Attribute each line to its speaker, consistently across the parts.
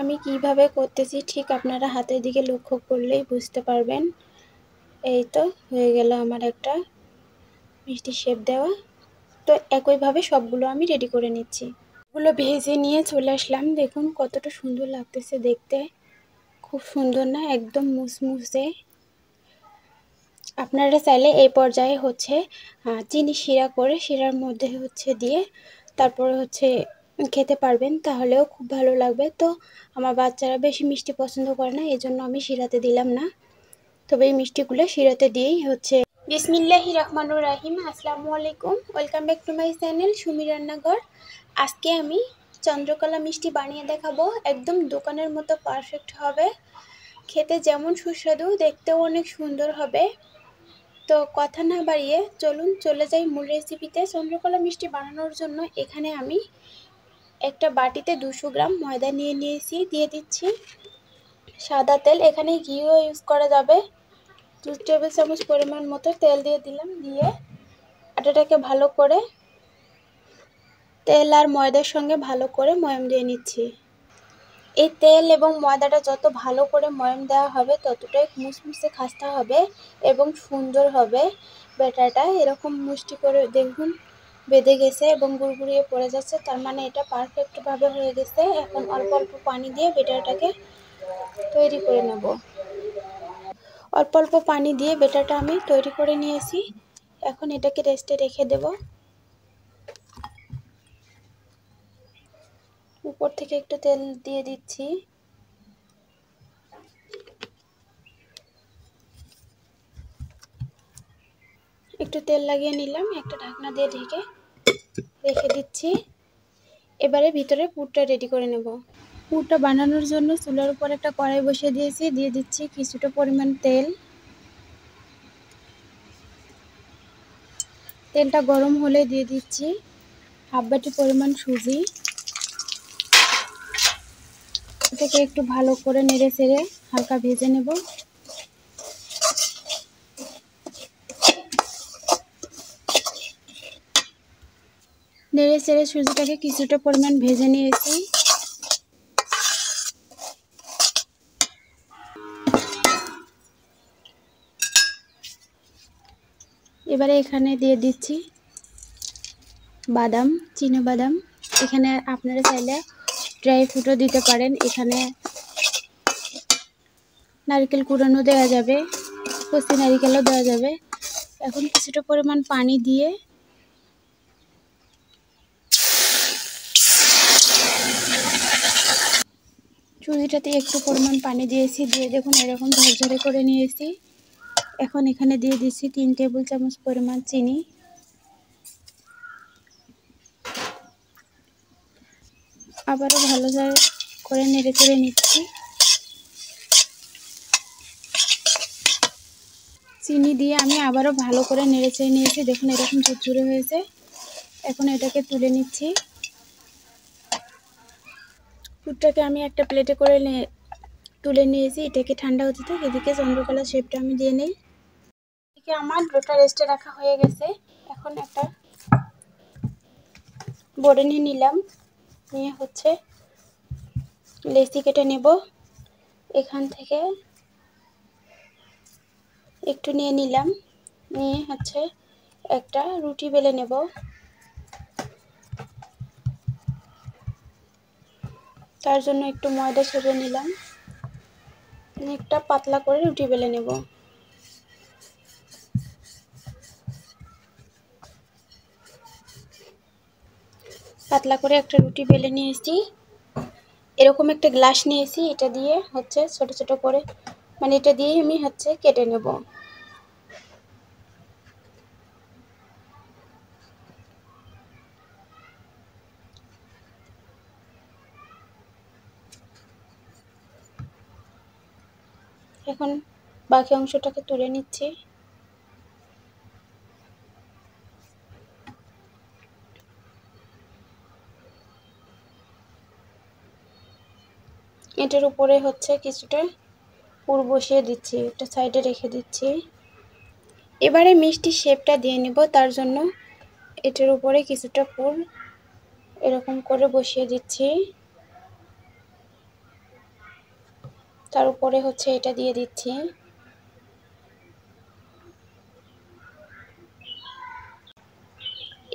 Speaker 1: আমি কিভাবে করতেছি ঠিক আপনারা হাতের দিকে লক্ষ্য করলেই বুঝতে পারবেন। এই তো হয়ে গেল আমার একটা মিষ্টি শেপ দেওয়া। তো একইভাবে সবগুলো আমি রেডি করে নিচ্ছি। এগুলো ভেজে নিয়ে চলে আসলাম। দেখুন কতটা সুন্দর লাগতেছে দেখতে, খুব সুন্দর না? একদম মুসমুসে। আপনারা চাইলে এই পর্যায়ে চিনি শিরা করে শিরার মধ্যে দিয়ে তারপরে খেতে পারবেন, তাহলেও খুব ভালো লাগবে। তো আমার বাচ্চারা বেশি মিষ্টি পছন্দ করে না, এজন্য আমি শিরাতে দিলাম না। তবে এই মিষ্টিগুলো শিরাতে দিয়েই বিসমিল্লাহির রহমানুর রাহিম। আসসালামু আলাইকুম, welcome back to my channel Sumi Rannaghar. আজকে আমি চন্দ্রকলা মিষ্টি বানিয়ে দেখাবো। একদম দোকানের মতো পারফেক্ট হবে, খেতে যেমন সুস্বাদু দেখতেও অনেক সুন্দর হবে। তো কথা না বাড়িয়ে চলুন চলে যাই মূল রেসিপিতে। চন্দ্রকলা মিষ্টি বানানোর জন্য এখানে আমি একটা বাটিতে 200 গ্রাম ময়দা নিয়েছি। দিয়ে দিচ্ছি সাদা তেল, এখানে ঘিও ইউজ করা যাবে। 2 টেবিল চামচ পরিমাণ মতো তেল দিয়ে দিলাম। দিয়ে আটাটাকে ভালো করে তেল আর ময়দার সঙ্গে ভালো করে ময়াম দিয়ে নিচ্ছি। এই তেল এবং ময়দাটা যত ভালো করে ময়াম দেওয়া হবে ততটাই মুসমুসে খাস্তা হবে এবং সুন্দর হবে ব্যাটারটা। এরকম মুষ্টি করে দেখুন বেঁধে গেছে এবং গুড়গুড়িয়ে পড়ে যাচ্ছে, তার মানে এটা পারফেক্টভাবে হয়ে গেছে। এখন অল্প অল্প পানি দিয়ে ব্যাটারটাকে তৈরি করে নেব। অল্প অল্প পানি দিয়ে ব্যাটারটা আমি তৈরি করে নিয়েছি। এখন এটাকে রেস্টে রেখে দেব। উপর থেকে একটু তেল দিয়ে দিচ্ছি। একটু তেল লাগিয়ে নিলাম, একটা ঢাকনা দিয়ে ঢেকে রেখে দিচ্ছি। এবারে ভিতরে পুরটা রেডি করে নেব। পুরটা বানানোর জন্য চুলার উপর একটা কড়াই বসিয়ে দিয়েছি। দিয়ে দিচ্ছি কিছুটা পরিমাণ তেল। তেলটা গরম হলে দিয়ে দিচ্ছি হাফ বাটি পরিমাণ সুজি। এটাকে একটু ভালো করে নেড়ে চেড়ে হালকা ভেজে নেব। নেড়ে চেড়ে সুজিটাকে কিছুটা পরিমাণ ভেজে নিয়েছি। এবারে এখানে দিয়ে দিচ্ছি বাদাম, বাদাম। এখানে আপনারা চাইলে ড্রাই ফ্রুটও দিতে পারেন। এখানে নারকেল কুড়ানো দেওয়া যাবে, কচি নারকেলও দেওয়া যাবে। এখন কিছুটা পরিমাণ পানি দিয়ে সুজিটাতে একটু পরিমাণ পানি দিয়েছি, দিয়ে দেখুন এরকম ঝরঝরে করে নিয়েছি। এখন এখানে দিয়ে দিচ্ছি 3 টেবিল চামচ পরিমাণ চিনি। আবারও ভালো করে নেড়ে চেড়ে নিচ্ছি। চিনি দিয়ে আমি আবারও ভালো করে নেড়ে চেড়ে নিয়েছি। দেখুন এরকম ঝুরঝুরে হয়েছে। এখন এটাকে তুলে নিচ্ছি। দুধটাকে আমি একটা প্লেটে করে তুলে নিয়েছি। এটাকে ঠান্ডা হতে থাক, এদিকে চন্দ্রকলা শেপটা আমি দিয়ে নেই। এদিকে আমার ডোটা রেস্টে রাখা হয়ে গেছে। এখন একটা বড়ে নিয়ে নিলাম, নিয়ে লেচি কেটে নেব। এখান থেকে একটু নিয়ে নিলাম, নিয়ে একটা রুটি বেলে নেব। তার জন্য একটু ময়দা ছড়িয়ে নিলাম, একটা পাতলা করে রুটি বেলে নেব। পাতলা করে একটা রুটি বেলে নিয়েছি। এরকম একটা গ্লাস নিয়েছি, এটা দিয়ে ছোট ছোট করে এটা দিয়ে আমি কেটে নেব। এখন বাকি অংশটাকে তুলে নিচ্ছি। এটার উপরে কিছুটা পুর বসিয়ে দিচ্ছি, একটা সাইডে রেখে দিচ্ছি। এবারে মিষ্টি শেপটা দিয়ে নেব। তার জন্য এটার উপরে কিছুটা পুর এরকম করে বসিয়ে দিচ্ছি। তার উপরে হচ্ছে এটা দিয়ে দিচ্ছি।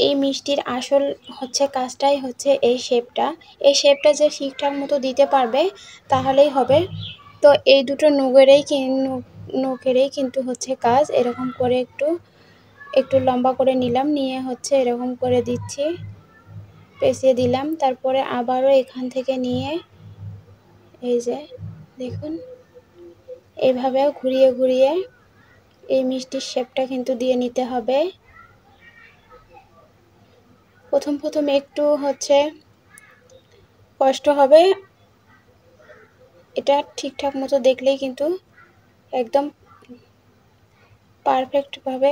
Speaker 1: এই মিষ্টির আসল হচ্ছে কাজটাই হচ্ছে এই শেপটা। এই শেপটা যে ঠিকঠাক মতো দিতে পারবে তাহলেই হবে। তো এই দুটো নখেরই কিন্তু হচ্ছে কাজ। এরকম করে একটু একটু লম্বা করে নিলাম, নিয়ে হচ্ছে এরকম করে দিচ্ছি, পেঁচিয়ে দিলাম। তারপরে আবারও এখান থেকে নিয়ে এই যে দেখুন এইভাবে ঘুরিয়ে ঘুরিয়ে এই মিষ্টির শেপটা কিন্তু দিয়ে নিতে হবে। প্রথম একটু হচ্ছে কষ্ট হবে, এটা ঠিকঠাক মতো দেখলেই কিন্তু একদম পারফেক্টভাবে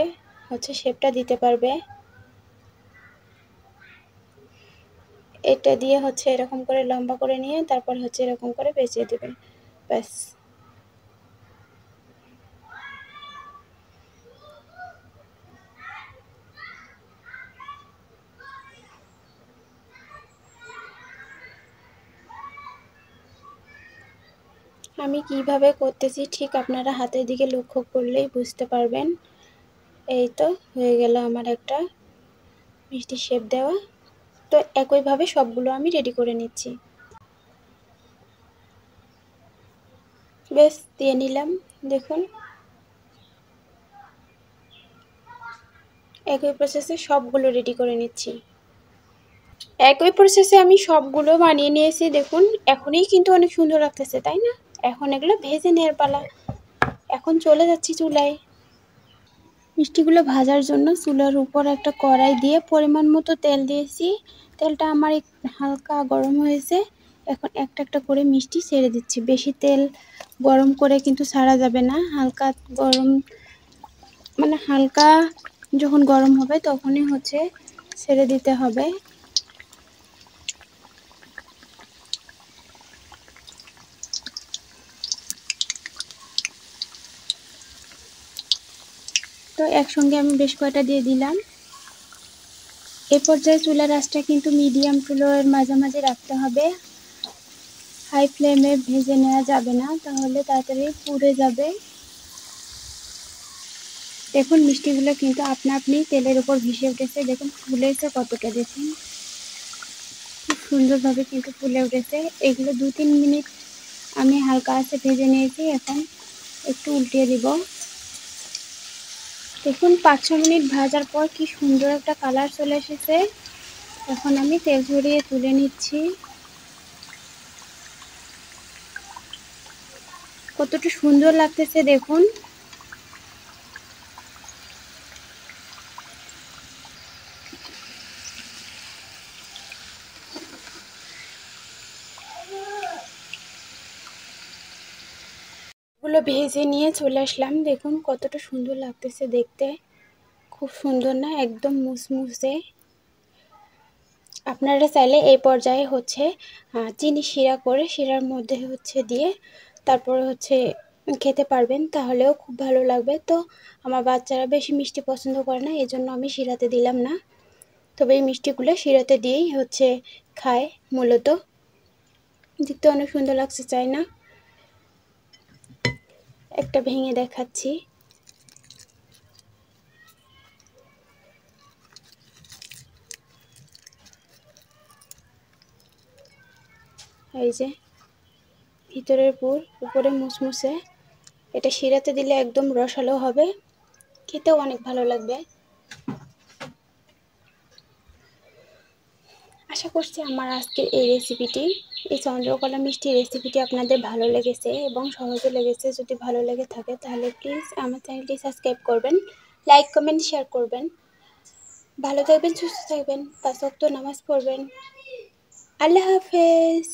Speaker 1: হচ্ছে শেপটা দিতে পারবে। এটা দিয়ে হচ্ছে এরকম করে লম্বা করে নিয়ে তারপর হচ্ছে এরকম করে পেঁচিয়ে দেবে, ব্যাস। আমি কিভাবে করতেছি ঠিক আপনারা হাতের দিকে লক্ষ্য করলেই বুঝতে পারবেন। এই তো হয়ে গেল আমার একটা মিষ্টি শেপ দেওয়া। তো একইভাবে সবগুলো আমি রেডি করে নিচ্ছি। বেশ, দিয়ে নিলাম। দেখুন একই প্রসেসে সবগুলো রেডি করে নিচ্ছি। একই প্রসেসে আমি সবগুলো বানিয়ে নিয়েছি। দেখুন এখনই কিন্তু অনেক সুন্দর লাগতেছে, তাই না? এখন এগুলো ভেজে নেওয়ার পালা। এখন চলে যাচ্ছি চুলায়। মিষ্টিগুলো ভাজার জন্য চুলার উপর একটা কড়াই দিয়ে পরিমাণ মতো তেল দিয়েছি। তেলটা আমার হালকা গরম হয়েছে। এখন একটা একটা করে মিষ্টি ছেড়ে দিচ্ছি। বেশি তেল গরম করে কিন্তু ছাড়া যাবে না। হালকা গরম মানে হালকা যখন গরম হবে তখনই হচ্ছে ছেড়ে দিতে হবে। তো একসঙ্গে আমি বেশ কয়টা দিয়ে দিলাম। এ পর্যায়ে চুলার আঁচটা কিন্তু মিডিয়াম টু লো এর মাঝামাঝি রাখতে হবে। হাই ফ্লেমে ভেজে নেওয়া যাবে না, তাহলে তাড়াতাড়ি পুড়ে যাবে। দেখুন মিষ্টিগুলো কিন্তু আপনা আপনি তেলের উপর ভেসে উঠেছে। দেখুন ফুলেছে কতটা, দেখুন খুব সুন্দরভাবে কিন্তু ফুলে উঠেছে। এগুলো 2-3 মিনিট আমি হালকা আঁচে ভেজে নিয়েছি। এখন একটু উল্টিয়ে দিব। দেখুন 5-6 মিনিট ভাজার পর কি সুন্দর একটা কালার চলে এসেছে। এখন আমি তেল ঝরিয়ে তুলে নিচ্ছি। কতটা সুন্দর লাগতেছে দেখুন। গুলো ভেজে নিয়ে চলে আসলাম। দেখুন কতটা সুন্দর লাগতেছে দেখতে, খুব সুন্দর না? একদম মুসমুসে। আপনারা চাইলে এই পর্যায়ে হচ্ছে চিনি শিরা করে শিরার মধ্যে হচ্ছে দিয়ে তারপরে হচ্ছে খেতে পারবেন, তাহলেও খুব ভালো লাগবে। তো আমার বাচ্চারা বেশি মিষ্টি পছন্দ করে না, এই জন্য আমি শিরাতে দিলাম না। তবে এই মিষ্টিগুলো শিরাতে দিয়েই হচ্ছে খায় মূলত। দেখতে অনেক সুন্দর লাগছে, চাই না? একটা ভেঙে দেখাচ্ছি। এই যে ভিতরের পুর, উপরে মুসমুসে। এটা শিরাতে দিলে একদম রসালো হবে, খেতেও অনেক ভালো লাগবে। আশা করছি আমার আজকের এই চন্দ্রকলা মিষ্টি রেসিপিটি আপনাদের ভালো লেগেছে এবং সহজে লেগেছে। যদি ভালো লেগে থাকে তাহলে প্লিজ আমার চ্যানেলটি সাবস্ক্রাইব করবেন, লাইক কমেন্ট শেয়ার করবেন। ভালো থাকবেন, সুস্থ থাকবেন, 5 ওয়াক্ত নামাজ পড়বেন। আল্লাহ হাফেজ।